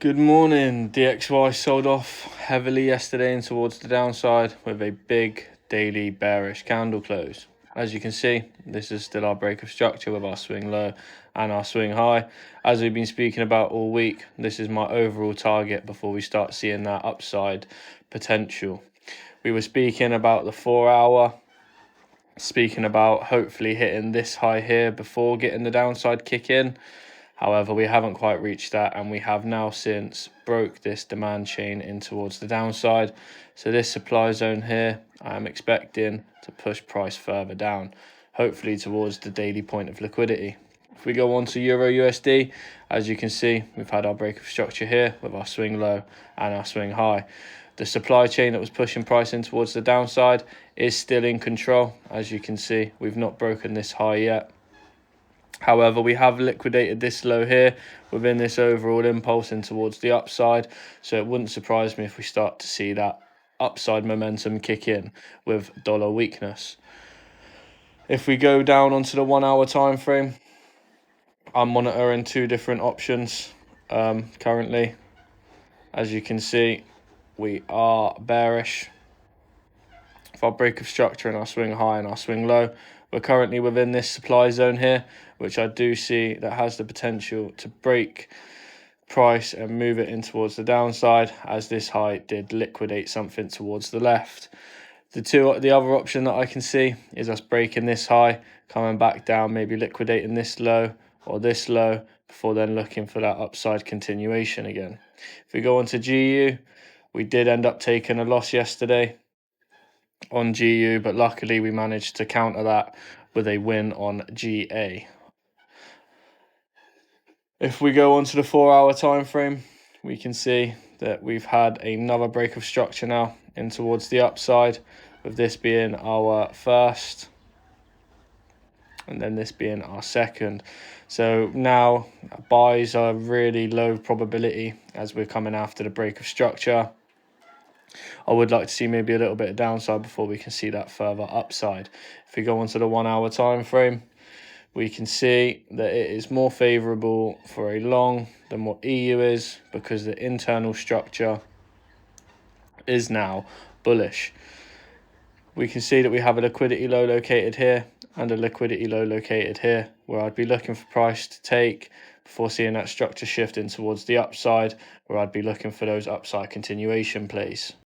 Good morning. DXY sold off heavily yesterday and towards the downside with a big daily bearish candle close. As you can see, this is still our break of structure with our swing low and our swing high. As we've been speaking about all week, this is my overall target before we start seeing that upside potential. We were speaking about the 4 hour, speaking about hopefully hitting this high here before getting the downside kick in. However, we haven't quite reached that, and we have now since broke this demand chain in towards the downside. So this supply zone here, I'm expecting to push price further down, hopefully towards the daily point of liquidity. If we go on to Euro USD, as you can see, we've had our break of structure here with our swing low and our swing high. The supply chain that was pushing price in towards the downside is still in control. As you can see, we've not broken this high yet. However, we have liquidated this low here within this overall impulse in towards the upside. So it wouldn't surprise me if we start to see that upside momentum kick in with dollar weakness. If we go down onto the 1 hour time frame, I'm monitoring two different options currently. As you can see, we are bearish. If our break of structure and our swing high and our swing low, we're currently within this supply zone here, which I do see that has the potential to break price and move it in towards the downside, as this high did liquidate something towards the left. The other option that I can see is us breaking this high, coming back down, maybe liquidating this low or this low, before then looking for that upside continuation again. If we go on to GU, we did end up taking a loss yesterday on GU, but luckily we managed to counter that with a win on GA. If we go on to the 4 hour time frame, we can see that we've had another break of structure now in towards the upside, with this being our first and then this being our second. So now buys are really low probability as we're coming after the break of structure. I would like to see maybe a little bit of downside before we can see that further upside. If we go onto the 1 hour time frame, we can see that it is more favorable for a long than what EU is, because the internal structure is now bullish. We can see that we have a liquidity low located here and a liquidity low located here, where I'd be looking for price to take before seeing that structure shift in towards the upside, where I'd be looking for those upside continuation plays.